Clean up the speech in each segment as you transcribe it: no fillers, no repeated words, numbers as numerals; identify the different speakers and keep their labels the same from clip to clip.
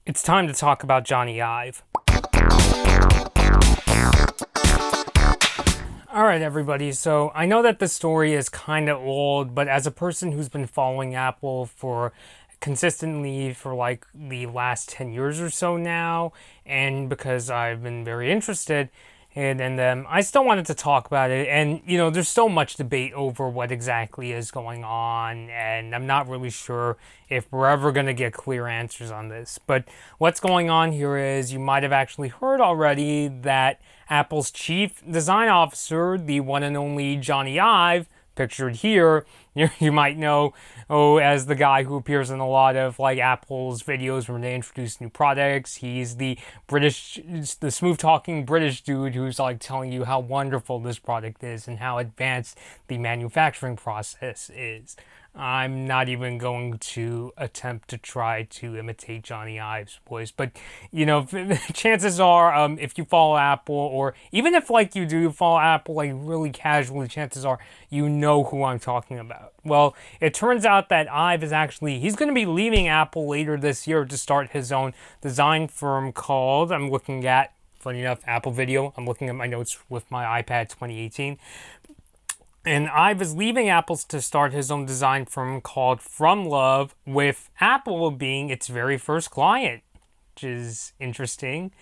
Speaker 1: It's time to talk about Jony Ive. Alright, everybody, so I know that the story is kind of old, but as a person who's been following Apple for consistently for like the last 10 years or so now, and because I've been very interested in them, I still wanted to talk about it. And, there's so much debate over what exactly is going on, and I'm not really sure if we're ever going to get clear answers on this. But what's going on here is you might have actually heard already that Apple's chief design officer, the one and only Jony Ive, pictured here, you might know as the guy who appears in a lot of like Apple's videos when they introduce new products. He's the smooth talking British dude who's like telling you how wonderful this product is and how advanced the manufacturing process is. I'm not even going to attempt to try to imitate Jony Ive's voice, but chances are, if you follow Apple, or even if like you do follow Apple like really casually, chances are you know who I'm talking about. Well, it turns out that Ive is he's going to be leaving Apple later this year to start his own design firm called, I'm looking at, funny enough, Apple Video. I'm looking at my notes with my iPad 2018. And Ive is leaving Apple to start his own design firm called From Love, with Apple being its very first client, which is interesting.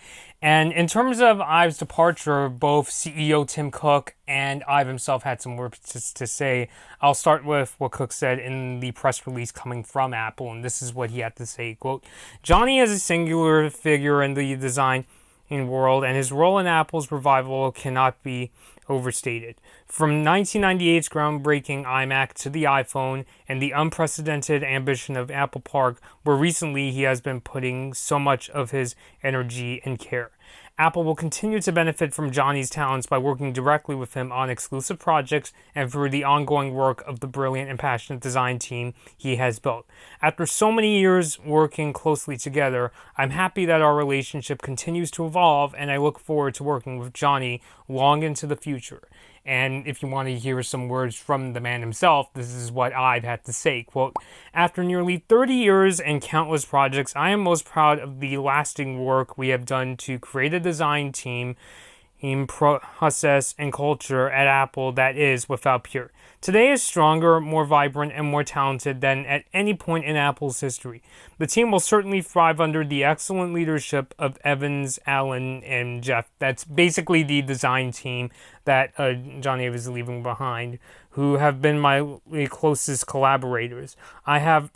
Speaker 1: And in terms of Ive's departure, both CEO Tim Cook and Ive himself had some words to say. I'll start with what Cook said in the press release coming from Apple, and this is what he had to say, quote, "Jony is a singular figure in the design world, and his role in Apple's revival cannot be overstated. From 1998's groundbreaking iMac to the iPhone and the unprecedented ambition of Apple Park, where recently he has been putting so much of his energy and care. Apple will continue to benefit from Jony's talents by working directly with him on exclusive projects and through the ongoing work of the brilliant and passionate design team he has built. After so many years working closely together, I'm happy that our relationship continues to evolve, and I look forward to working with Jony long into the future." And if you want to hear some words from the man himself, this is what Ive had to say, quote, "After nearly 30 years and countless projects, I am most proud of the lasting work we have done to create a design team in process and culture at Apple that is without peer. Today is stronger, more vibrant, and more talented than at any point in Apple's history. The team will certainly thrive under the excellent leadership of Evans, Allen, and Jeff." That's basically the design team that Jony Ive is leaving behind, who have been my closest collaborators. I have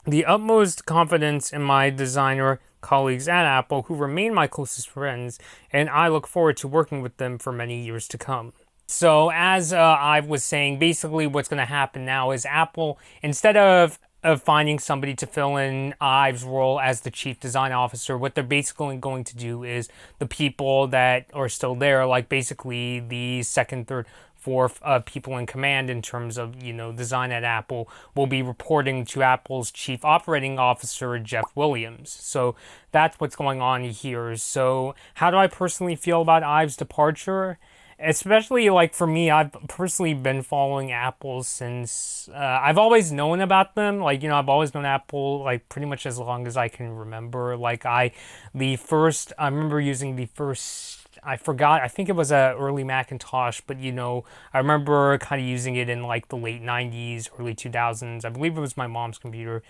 Speaker 1: the utmost confidence in my designer colleagues at Apple, who remain my closest friends, and I look forward to working with them for many years to come. So as I was saying, basically what's going to happen now is Apple, instead of finding somebody to fill in Ive's role as the chief design officer, what they're basically going to do is the people that are still there, like basically the second, third, fourth people in command in terms of, design at Apple, will be reporting to Apple's chief operating officer, Jeff Williams. So that's what's going on here. So how do I personally feel about Ive's departure? Especially, like, for me, I've personally been following Apple since I've always known about them. Like, I've always known Apple, like, pretty much as long as I can remember. Like, I remember using the first, I forgot, I think it was a early Macintosh, but, I remember kind of using it in, like, the late 90s, early 2000s. I believe it was my mom's computer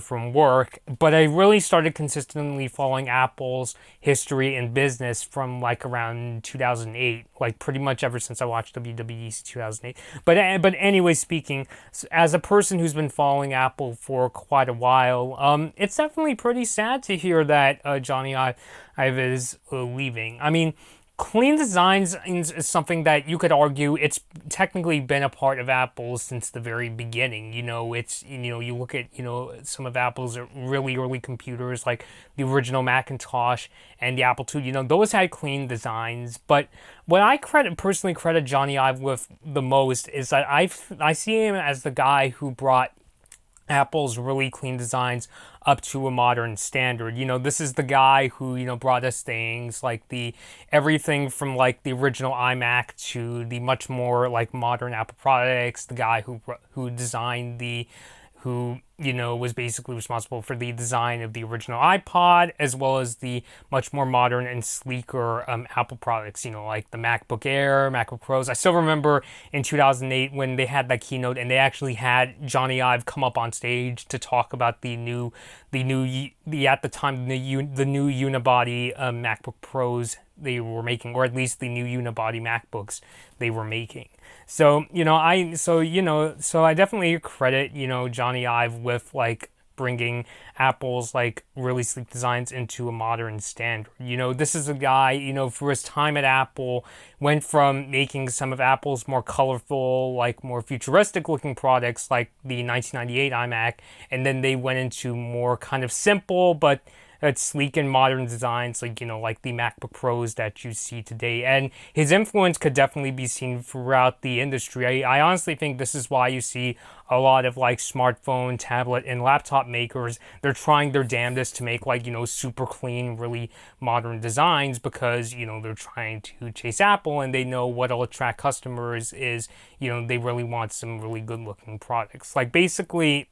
Speaker 1: from work, but I really started consistently following Apple's history and business from like around 2008, like pretty much ever since I watched WWDC 2008. But anyway, speaking, as a person who's been following Apple for quite a while, it's definitely pretty sad to hear that Jony Ive is leaving. I mean, clean designs is something that you could argue it's technically been a part of Apple since the very beginning. It's, you look at, some of Apple's really early computers, like the original Macintosh and the Apple II, those had clean designs. But what I personally credit Jony Ive with the most is that I see him as the guy who brought Apple's really clean designs up to a modern standard. This is the guy who, brought us things like everything from like the original iMac to the much more like modern Apple products, the guy who designed who was basically responsible for the design of the original iPod, as well as the much more modern and sleeker Apple products, like the MacBook Air, MacBook Pros. I still remember in 2008 when they had that keynote and they actually had Jony Ive come up on stage to talk about at the time, the new unibody MacBook Pros they were making, or at least the new unibody MacBooks they were making. So, I definitely credit, Jony Ive with like bringing Apple's like really sleek designs into a modern standard. This is a guy, for his time at Apple, went from making some of Apple's more colorful, like more futuristic looking products like the 1998 iMac, and then they went into more kind of simple but sleek and modern designs like the MacBook Pros that you see today. And his influence could definitely be seen throughout the industry. I honestly think this is why you see a lot of like smartphone, tablet, and laptop makers. They're trying their damnedest to make like super clean, really modern designs, because they're trying to chase Apple, and they know what'll attract customers is they really want some really good looking products. Like basically,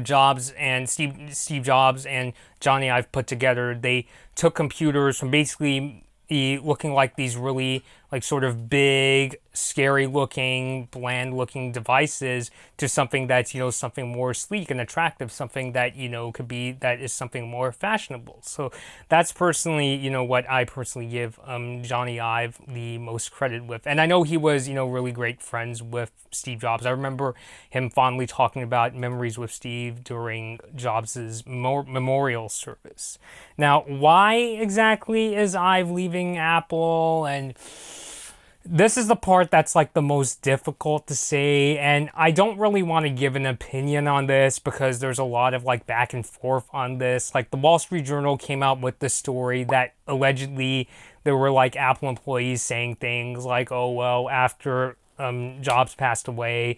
Speaker 1: Jobs and Steve Jobs and Jony Ive put together, they took computers from basically looking like these really like sort of big, scary looking, bland looking devices to something that's, something more sleek and attractive, something that, that is something more fashionable. So that's personally, what I personally give Jony Ive the most credit with. And I know he was, really great friends with Steve Jobs. I remember him fondly talking about memories with Steve during Jobs' memorial service. Now, why exactly is Ive leaving Apple? And this is the part that's like the most difficult to say, and I don't really want to give an opinion on this because there's a lot of like back and forth on this. Like the Wall Street Journal came out with the story that allegedly there were like Apple employees saying things like, oh well, after Jobs passed away,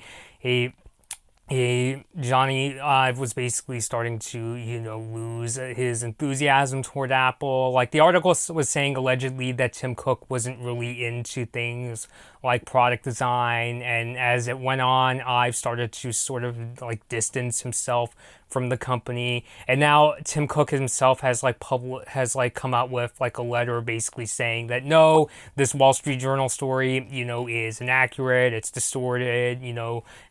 Speaker 1: Jony Ive was basically starting to, lose his enthusiasm toward Apple. Like the article was saying allegedly that Tim Cook wasn't really into things like product design, and as it went on, Ive started to sort of like distance himself from the company. And now Tim Cook himself has come out with like a letter basically saying that no, this Wall Street Journal story, is inaccurate, it's distorted,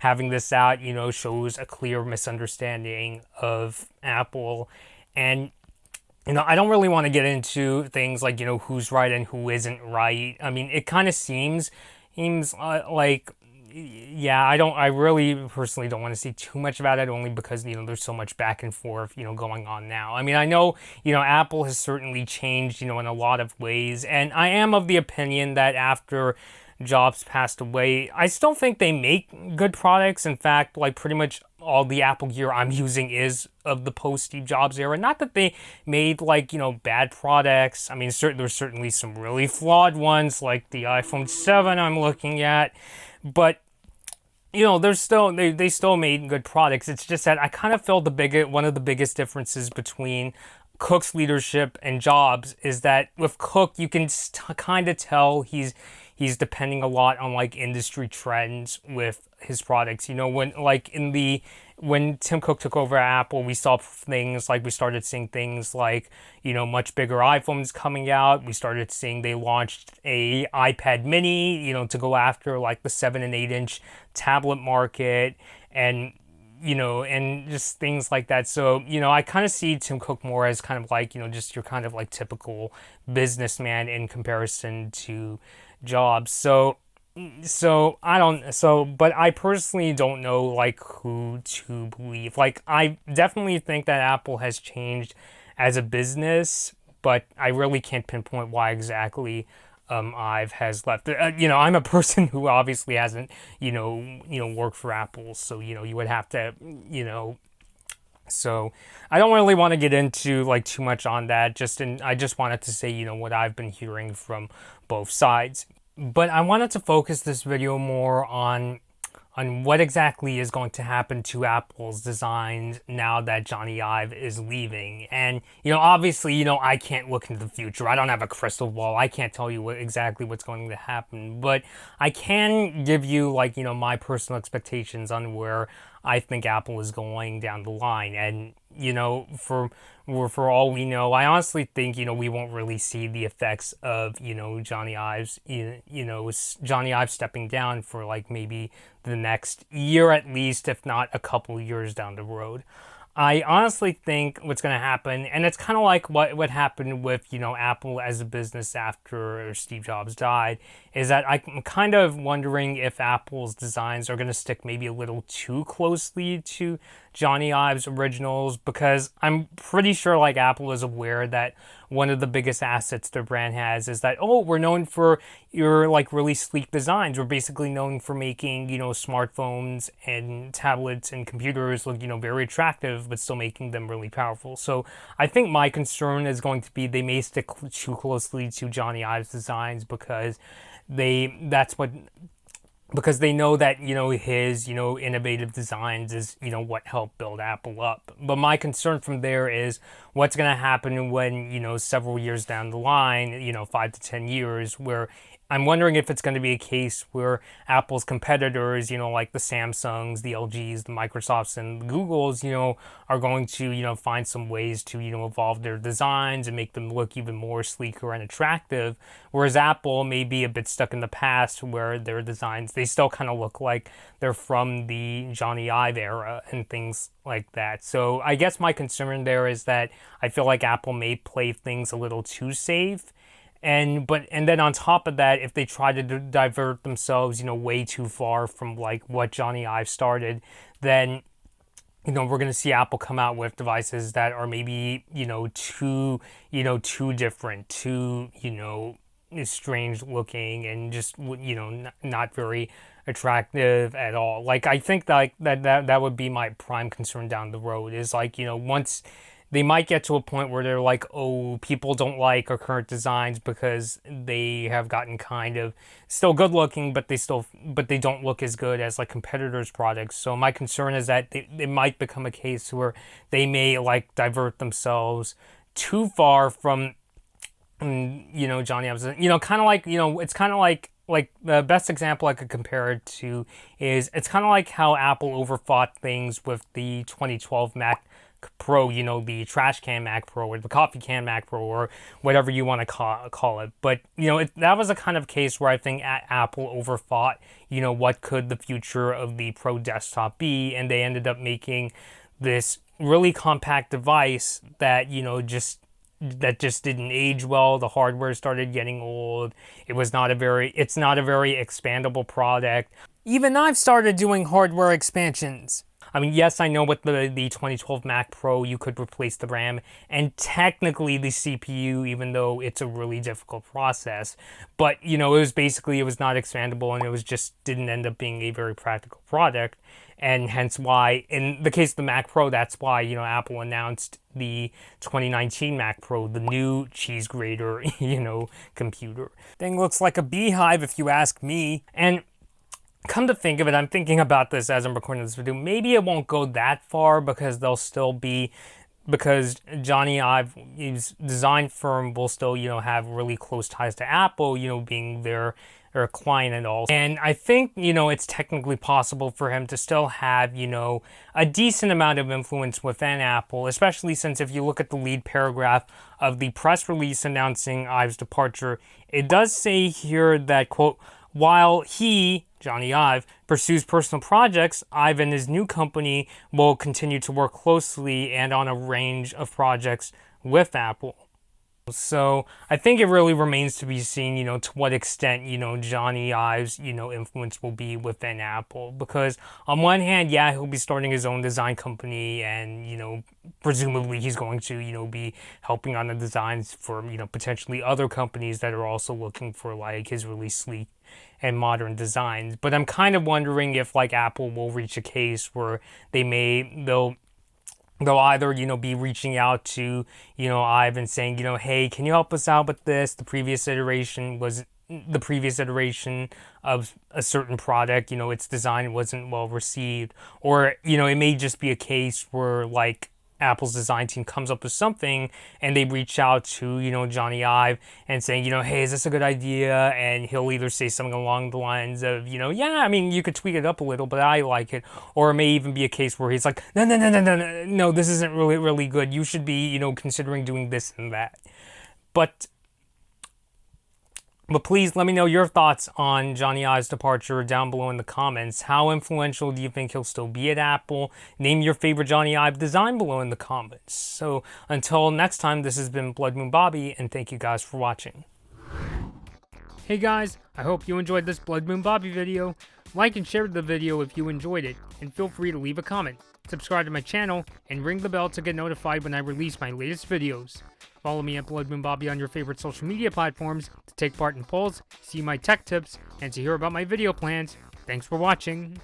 Speaker 1: having this out, shows a clear misunderstanding of Apple. And I don't really want to get into things like, who's right and who isn't right. I mean, it kind of seems like, yeah, I really personally don't want to see too much about it, only because, there's so much back and forth, going on now. I mean, I know, Apple has certainly changed, in a lot of ways, and I am of the opinion that after Jobs passed away, I still think they make good products. In fact, like pretty much all the Apple gear I'm using is of the post-Steve Jobs era. Not that they made like, bad products. I mean, there's certainly some really flawed ones like the iPhone 7 I'm looking at, but there's still they still made good products. It's just that I kind of felt one of the biggest differences between Cook's leadership and Jobs is that with Cook you can kind of tell he's depending a lot on like industry trends with his products. When Tim Cook took over Apple, we started seeing things like, much bigger iPhones coming out. We started seeing they launched a iPad mini, to go after like the 7 and 8 inch tablet market, and and just things like that. So, I kind of see Tim Cook more as kind of like, just your kind of like typical businessman in comparison to Jobs. But I personally don't know like who to believe. Like I definitely think that Apple has changed as a business, but I really can't pinpoint why exactly Ive has left. I'm a person who obviously hasn't worked for Apple, so you would have to so I don't really want to get into like too much on that. I just wanted to say what I've been hearing from both sides. But I wanted to focus this video more on on what exactly is going to happen to Apple's designs now that Jony Ive is leaving. And, obviously, I can't look into the future. I don't have a crystal ball. I can't tell you exactly what's going to happen. But I can give you, like, my personal expectations on where I think Apple is going down the line. And, for all we know, I honestly think, we won't really see the effects of, Jony Ive's, Jony Ive stepping down for like maybe the next year at least, if not a couple years down the road. I honestly think what's going to happen, and it's kind of like what happened with, Apple as a business after Steve Jobs died, is that I'm kind of wondering if Apple's designs are going to stick maybe a little too closely to Jony Ive's originals, because I'm pretty sure like Apple is aware that one of the biggest assets their brand has is that, oh, we're known for your like really sleek designs. We're basically known for making, smartphones and tablets and computers look, very attractive, but still making them really powerful. So I think my concern is going to be they may stick too closely to Jony Ive's designs because because they know that, his, innovative designs is, what helped build Apple up. But my concern from there is what's going to happen when, several years down the line, 5 to 10 years, where I'm wondering if it's going to be a case where Apple's competitors, like the Samsungs, the LGs, the Microsofts, and the Googles, are going to, find some ways to, evolve their designs and make them look even more sleeker and attractive. Whereas Apple may be a bit stuck in the past where their designs, they still kind of look like they're from the Jony Ive era and things like that. So I guess my concern there is that I feel like Apple may play things a little too safe. And then on top of that, if they try to divert themselves, way too far from like what Jony Ive started, then we're going to see Apple come out with devices that are maybe too different, too strange looking, and just not very attractive at all. Like I think that would be my prime concern down the road is like once they might get to a point where they're like, oh, people don't like our current designs because they have gotten kind of still good looking, but they don't look as good as like competitors' products. So my concern is that it might become a case where they may like divert themselves too far from, Jony Ive's, kind of like, it's kind of like the best example I could compare it to is it's kind of like how Apple overthought things with the 2012 Mac Pro, the trash can Mac Pro or the coffee can Mac Pro or whatever you want to call it. But, that was a kind of case where I think Apple overthought, what could the future of the Pro desktop be, and they ended up making this really compact device that, just didn't age well. The hardware started getting old. It's not a very expandable product. Even I've started doing hardware expansions. I mean, yes, I know with the 2012 Mac Pro, you could replace the RAM and technically the CPU, even though it's a really difficult process. But, it was not expandable, and didn't end up being a very practical product. And hence why, in the case of the Mac Pro, that's why, Apple announced the 2019 Mac Pro, the new cheese grater, computer. Thing looks like a beehive if you ask me. And come to think of it, I'm thinking about this as I'm recording this video. Maybe it won't go that far because because Jony Ive's design firm will still, have really close ties to Apple, being their client and all. And I think, it's technically possible for him to still have, a decent amount of influence within Apple, especially since if you look at the lead paragraph of the press release announcing Ive's departure, it does say here that, quote, while he, Jony Ive, pursues personal projects, Ive and his new company will continue to work closely and on a range of projects with Apple. So I think it really remains to be seen, to what extent, Jony Ive's, influence will be within Apple. Because on one hand, yeah, he'll be starting his own design company and, presumably he's going to, be helping on the designs for, potentially other companies that are also looking for like his really sleek and modern designs. But I'm kind of wondering if like Apple will reach a case where they'll either, be reaching out to, Ive and saying, hey, can you help us out with this? The previous iteration was the previous iteration of a certain product, its design wasn't well received, or it may just be a case where like Apple's design team comes up with something and they reach out to, Jony Ive and saying, hey, is this a good idea? And he'll either say something along the lines of, yeah, I mean, you could tweak it up a little, but I like it. Or it may even be a case where he's like, no, this isn't really, really good. You should be, considering doing this and that. But please let me know your thoughts on Jony Ive's departure down below in the comments. How influential do you think he'll still be at Apple? Name your favorite Jony Ive design below in the comments. So until next time, this has been Blood Moon Bobby, and thank you guys for watching. Hey guys, I hope you enjoyed this Blood Moon Bobby video. Like and share the video if you enjoyed it, and feel free to leave a comment. Subscribe to my channel, and ring the bell to get notified when I release my latest videos. Follow me at Blood Moon Bobby on your favorite social media platforms to take part in polls, see my tech tips, and to hear about my video plans. Thanks for watching.